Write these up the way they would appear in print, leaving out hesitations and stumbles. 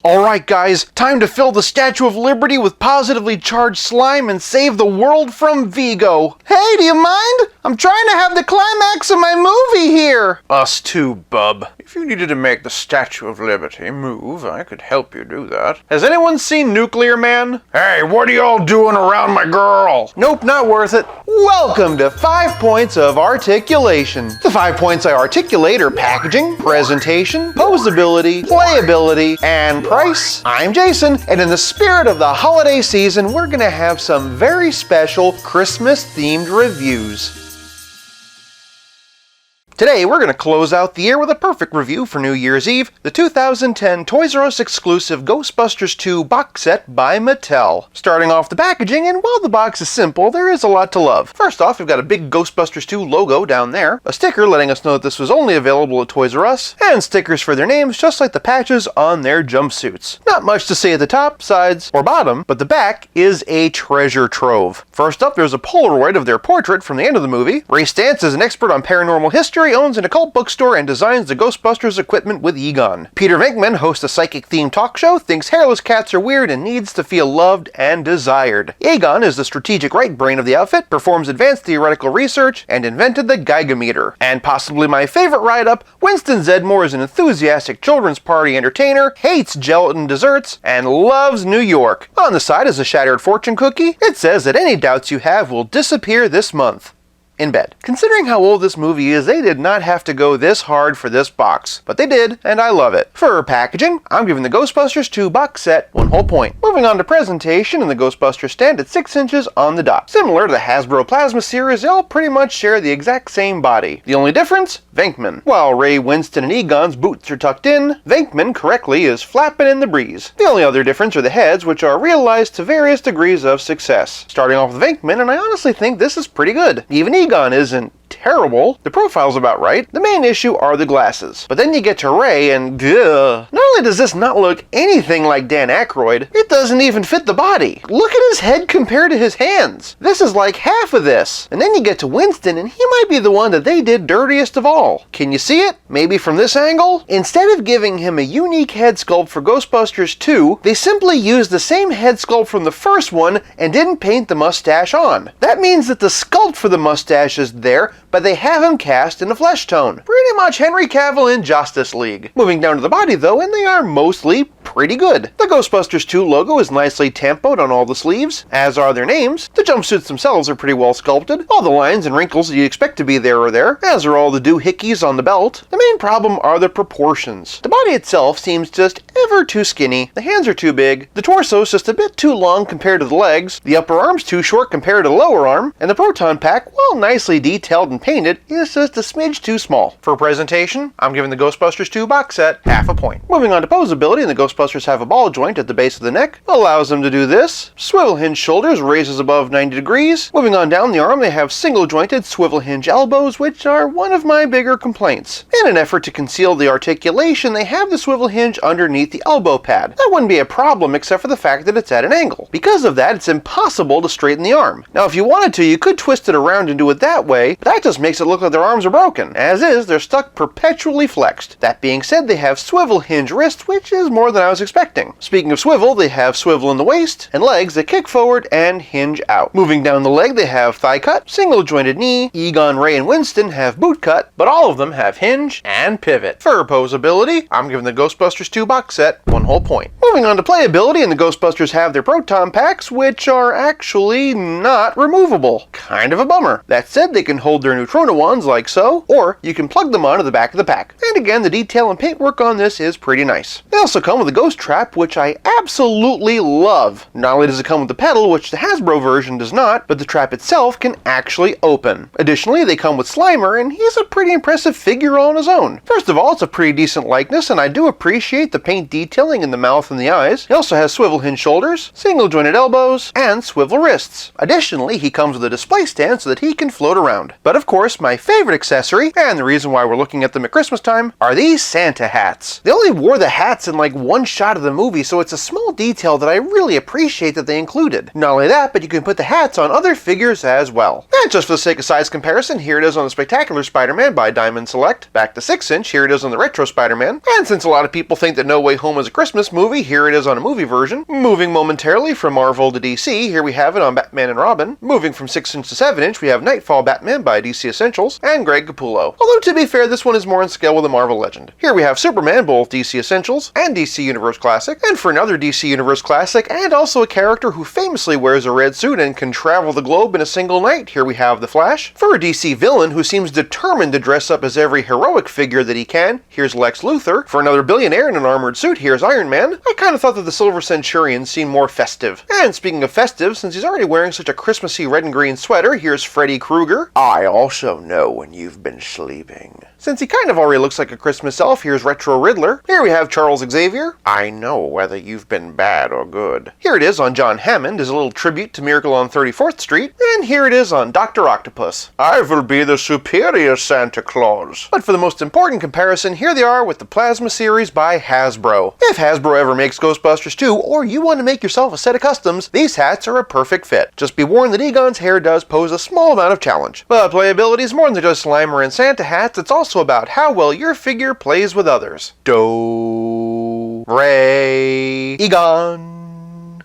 Alright guys, time to fill the Statue of Liberty with positively charged slime and save the world from Vigo. Hey, do you mind? I'm trying to have the climax of my movie here. Us too, bub. If you needed to make the Statue of Liberty move, I could help you do that. Has anyone seen Nuclear Man? Hey, what are y'all doing around my girl? Nope, not worth it. Welcome to 5 points of articulation. The 5 points I articulate are packaging, presentation, posability, playability, and price. I'm Jason, and in the spirit of the holiday season, we're gonna have some very special Christmas-themed reviews. Today, we're going to close out the year with a perfect review for New Year's Eve, the 2010 Toys R Us exclusive Ghostbusters 2 box set by Mattel. Starting off the packaging, and while the box is simple, there is a lot to love. First off, we've got a big Ghostbusters 2 logo down there, a sticker letting us know that this was only available at Toys R Us, and stickers for their names just like the patches on their jumpsuits. Not much to say at the top, sides, or bottom, but the back is a treasure trove. First up, there's a Polaroid of their portrait from the end of the movie. Ray Stantz is an expert on paranormal history, owns an occult bookstore, and designs the Ghostbusters equipment with Egon. Peter Venkman hosts a psychic-themed talk show, thinks hairless cats are weird, and needs to feel loved and desired. Egon is the strategic right brain of the outfit, performs advanced theoretical research, and invented the Geigometer. And possibly my favorite write-up, Winston Zeddemore is an enthusiastic children's party entertainer, hates gelatin desserts, and loves New York. On the side is a shattered fortune cookie. It says that any doubts you have will disappear this month. In bed. Considering how old this movie is, they did not have to go this hard for this box. But they did, and I love it. For packaging, I'm giving the Ghostbusters 2 box set 1 whole point. Moving on to presentation, and the Ghostbusters stand at 6 inches on the dot. Similar to the Hasbro Plasma series, they all pretty much share the exact same body. The only difference? Venkman. While Ray, Winston, and Egon's boots are tucked in, Venkman correctly is flapping in the breeze. The only other difference are the heads, which are realized to various degrees of success. Starting off with Venkman, and I honestly think this is pretty good. Even Egon isn't terrible. The profile's about right. The main issue are the glasses. But then you get to Ray and ugh. Not only does this not look anything like Dan Aykroyd, it doesn't even fit the body. Look at his head compared to his hands. This is like half of this. And then you get to Winston and he might be the one that they did dirtiest of all. Can you see it? Maybe from this angle? Instead of giving him a unique head sculpt for Ghostbusters 2, they simply used the same head sculpt from the first one and didn't paint the mustache on. That means that the sculpt for the mustache is there, but they have him cast in a flesh tone. Pretty much Henry Cavill in Justice League. Moving down to the body though, and they are mostly pretty good. The Ghostbusters 2 logo is nicely tempoed on all the sleeves, as are their names. The jumpsuits themselves are pretty well sculpted. All the lines and wrinkles you expect to be there are there, as are all the doohickeys on the belt. The main problem are the proportions. The body itself seems just ever too skinny, the hands are too big, the torso is just a bit too long compared to the legs, the upper arm's too short compared to the lower arm, and the proton pack, while nicely detailed and painted, is just a smidge too small. For presentation, I'm giving the Ghostbusters 2 box set half a point. Moving on to posability, and the Ghostbusters have a ball joint at the base of the neck, allows them to do this. Swivel hinge shoulders raises above 90 degrees. Moving on down the arm, they have single jointed swivel hinge elbows, which are one of my bigger complaints. In an effort to conceal the articulation, they have the swivel hinge underneath the elbow pad. That wouldn't be a problem except for the fact that it's at an angle. Because of that, it's impossible to straighten the arm. Now, if you wanted to, you could twist it around and do it that way, but that just makes it look like their arms are broken. As is, they're stuck perpetually flexed. That being said, they have swivel hinge wrists, which is more than I was expecting. Speaking of swivel, they have swivel in the waist, and legs that kick forward and hinge out. Moving down the leg, they have thigh cut, single jointed knee. Egon, Ray, and Winston have boot cut, but all of them have hinge and pivot. For posability, I'm giving the Ghostbusters 2 box set 1 whole point. Moving on to playability, and the Ghostbusters have their proton packs, which are actually not removable. Kind of a bummer. That said, they can hold their neutrona wands like so, or you can plug them onto the back of the pack. And again, the detail and paintwork on this is pretty nice. They also come with a ghost trap, which I absolutely love. Not only does it come with the pedal, which the Hasbro version does not, but the trap itself can actually open. Additionally, they come with Slimer, and he's a pretty impressive figure on his own. First of all, it's a pretty decent likeness, and I do appreciate the paint detailing in the mouth and the eyes. He also has swivel hinge shoulders, single jointed elbows, and swivel wrists. Additionally, he comes with a display stand so that he can float around. But of course, my favorite accessory, and the reason why we're looking at them at Christmas time, are these Santa hats. They only wore the hats in like one shot of the movie, so it's a small detail that I really appreciate that they included. Not only that, but you can put the hats on other figures as well. And just for the sake of size comparison, here it is on the Spectacular Spider-Man by Diamond Select. Back to 6-inch, here it is on the Retro Spider-Man. And since a lot of people think that No Way Home is a Christmas movie, here it is on a movie version. Moving momentarily from Marvel to DC, here we have it on Batman and Robin. Moving from 6-inch to 7-inch, we have Nightfall Batman by DC Essentials and Greg Capullo. Although to be fair, this one is more in scale with a Marvel Legend. Here we have Superman, both DC Essentials and DC Universe Classic. And for another DC Universe Classic, and also a character who famously wears a red suit and can travel the globe in a single night, here we have the Flash. For a DC villain who seems determined to dress up as every heroic figure that he can, here's Lex Luthor. For another billionaire in an armored suit, here's Iron Man. I kind of thought that the Silver Centurion seemed more festive. And speaking of festive, since he's already wearing such a Christmassy red and green sweater, here's Freddy Krueger. I also know when you've been sleeping. Since he kind of already looks like a Christmas elf, here's Retro Riddler. Here we have Charles Xavier. I know whether you've been bad or good. Here it is on John Hammond as a little tribute to Miracle on 34th Street. And here it is on Dr. Octopus. I will be the superior Santa Claus. But for the most important comparison, here they are with the Plasma series by Hasbro. If Hasbro ever makes Ghostbusters 2, or you want to make yourself a set of customs, these hats are a perfect fit. Just be warned that Egon's hair does pose a small amount of challenge. But playability is more than just Slimer and Santa hats, it's also about how well your figure plays with others. Do, Ray, Egon.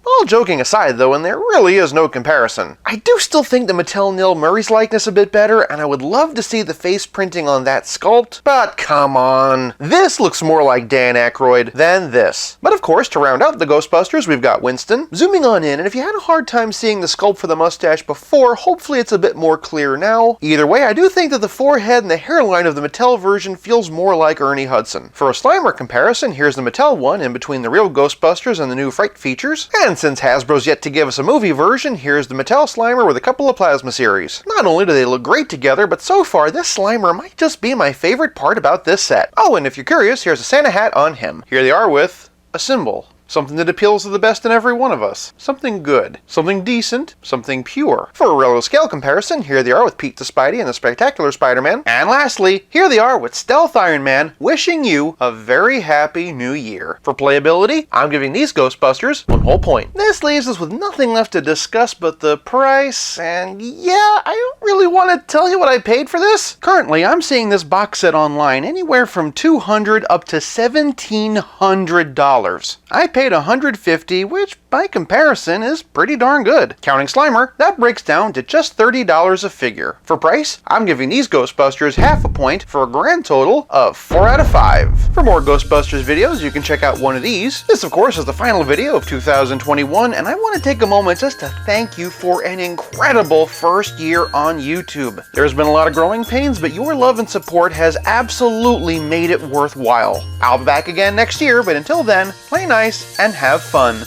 All joking aside though, and there really is no comparison, I do still think the Mattel nailed Murray's likeness a bit better, and I would love to see the face printing on that sculpt, but come on. This looks more like Dan Aykroyd than this. But of course, to round out the Ghostbusters, we've got Winston. Zooming on in, and if you had a hard time seeing the sculpt for the mustache before, hopefully it's a bit more clear now. Either way, I do think that the forehead and the hairline of the Mattel version feels more like Ernie Hudson. For a Slimer comparison, here's the Mattel one in between the real Ghostbusters and the new Fright features. And since Hasbro's yet to give us a movie version, here's the Mattel Slimer with a couple of Plasma series. Not only do they look great together, but so far this Slimer might just be my favorite part about this set. Oh, and if you're curious, here's a Santa hat on him. Here they are with a symbol. Something that appeals to the best in every one of us. Something good. Something decent. Something pure. For a relative scale comparison, here they are with Pete the Spidey and the Spectacular Spider-Man. And lastly, here they are with Stealth Iron Man, wishing you a very happy new year. For playability, I'm giving these Ghostbusters 1 whole point. This leaves us with nothing left to discuss but the price, and yeah, I don't really want to tell you what I paid for this. Currently, I'm seeing this box set online anywhere from $200 up to $1,700. I paid $150, which by comparison is pretty darn good. Counting Slimer, that breaks down to just $30 a figure. For price, I'm giving these Ghostbusters half a point for a grand total of 4 out of 5. For more Ghostbusters videos, you can check out one of these. This, of course, is the final video of 2021, and I want to take a moment just to thank you for an incredible first year on YouTube. There's been a lot of growing pains, but your love and support has absolutely made it worthwhile. I'll be back again next year, but until then, play nice and have fun.